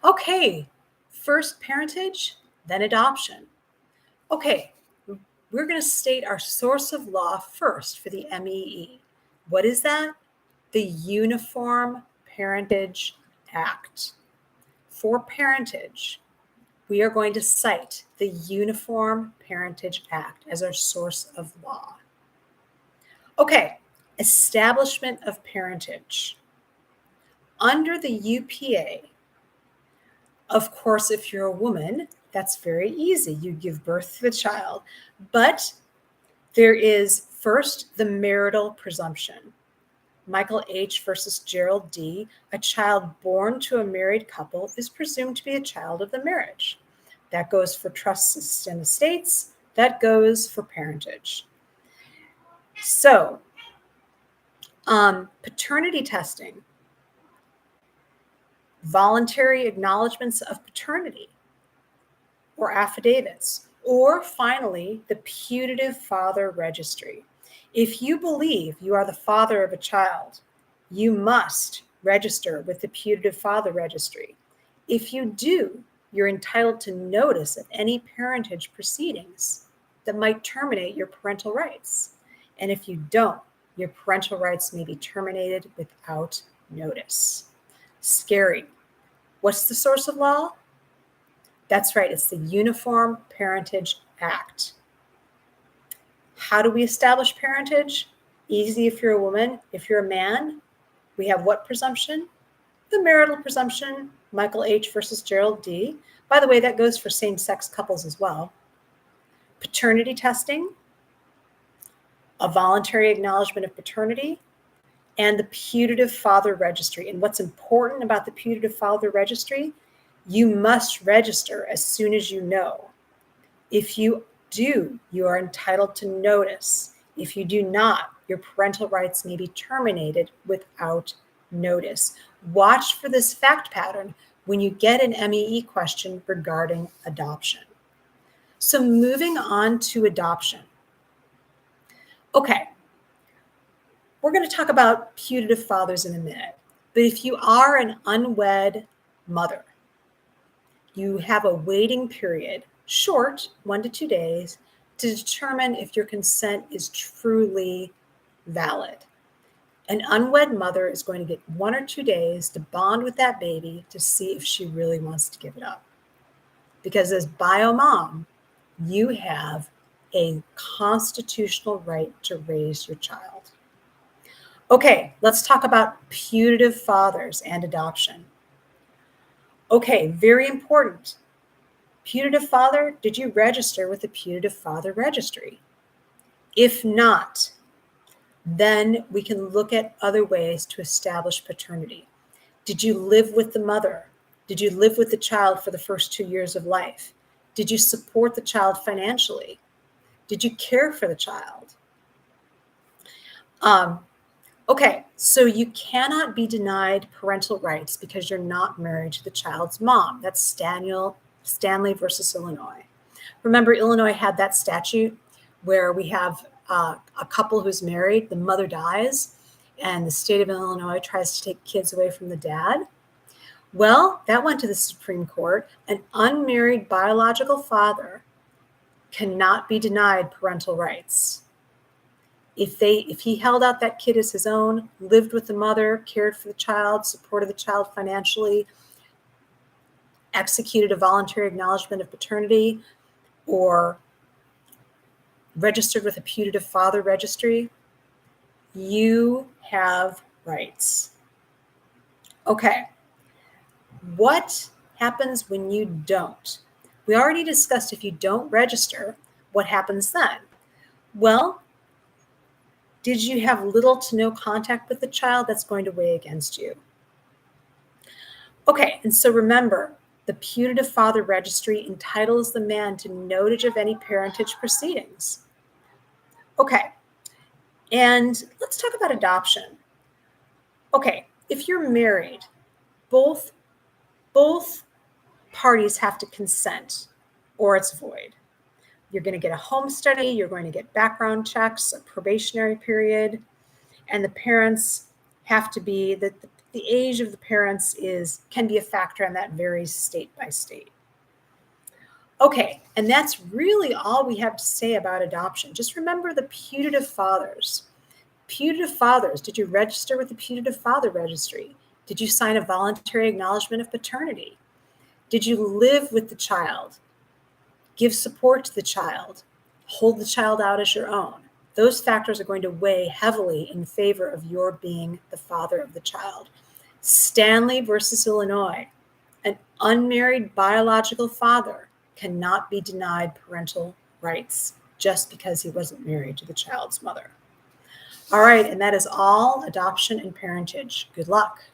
Okay, first parentage, then adoption. Okay, we're going to state our source of law first for the MEE. What is that? The Uniform Parentage Act. For parentage, we are going to cite the Uniform Parentage Act as our source of law. Okay, establishment of parentage. Under the UPA, of course, if you're a woman, that's very easy. You give birth to the child. But there is first the marital presumption. Michael H. versus Gerald D. A child born to a married couple is presumed to be a child of the marriage. That goes for trusts and estates. That goes for parentage. So, paternity testing, voluntary acknowledgments of paternity or affidavits, or finally, the putative father registry. If you believe you are the father of a child, you must register with the putative father registry. If you do, you're entitled to notice of any parentage proceedings that might terminate your parental rights. And if you don't, your parental rights may be terminated without notice. Scary. What's the source of law? That's right, it's the Uniform Parentage Act. How do we establish parentage? Easy if you're a woman. If you're a man, we have what presumption? The marital presumption, Michael H. versus Gerald D. By the way, that goes for same-sex couples as well. Paternity testing, a voluntary acknowledgement of paternity, and the putative father registry. And what's important about the putative father registry? You must register as soon as you know. If you do, you are entitled to notice. If you do not, your parental rights may be terminated without notice. Watch for this fact pattern when you get an MEE question regarding adoption. So moving on to adoption. Okay, we're going to talk about putative fathers in a minute, but if you are an unwed mother, you have a waiting period, short, 1 to 2 days, to determine if your consent is truly valid. An unwed mother is going to get 1 or 2 days to bond with that baby to see if she really wants to give it up. Because as bio mom, you have a constitutional right to raise your child. Okay, let's talk about putative fathers and adoption. Okay, very important. Putative father, did you register with the putative father registry? If not, then we can look at other ways to establish paternity. Did you live with the mother? Did you live with the child for the first 2 years of life? Did you support the child financially? Did you care for the child? Okay, so you cannot be denied parental rights because you're not married to the child's mom. That's Stanley versus Illinois. Remember, Illinois had that statute where we have a couple who's married, the mother dies, and the state of Illinois tries to take kids away from the dad. Well, that went to the Supreme Court. An unmarried biological father cannot be denied parental rights. If he held out that kid as his own, lived with the mother, cared for the child, supported the child financially, executed a voluntary acknowledgement of paternity, or registered with a putative father registry, you have rights. Okay, what happens when you don't? We already discussed if you don't register, what happens then? Well, did you have little to no contact with the child? That's going to weigh against you. Okay, and so remember, the putative father registry entitles the man to notice of any parentage proceedings. Okay, and let's talk about adoption. Okay, if you're married, both parties have to consent or it's void. You're going to get a home study, you're going to get background checks, a probationary period, and the parents have to be, the the age of the parents can be a factor, and that varies state by state. Okay, and that's really all we have to say about adoption. Just remember the putative fathers. Putative fathers, did you register with the Putative Father Registry? Did you sign a voluntary acknowledgement of paternity? Did you live with the child? Give support to the child? Hold the child out as your own? Those factors are going to weigh heavily in favor of your being the father of the child. Stanley versus Illinois. An unmarried biological father cannot be denied parental rights just because he wasn't married to the child's mother. All right, and that is all adoption and parentage. Good luck.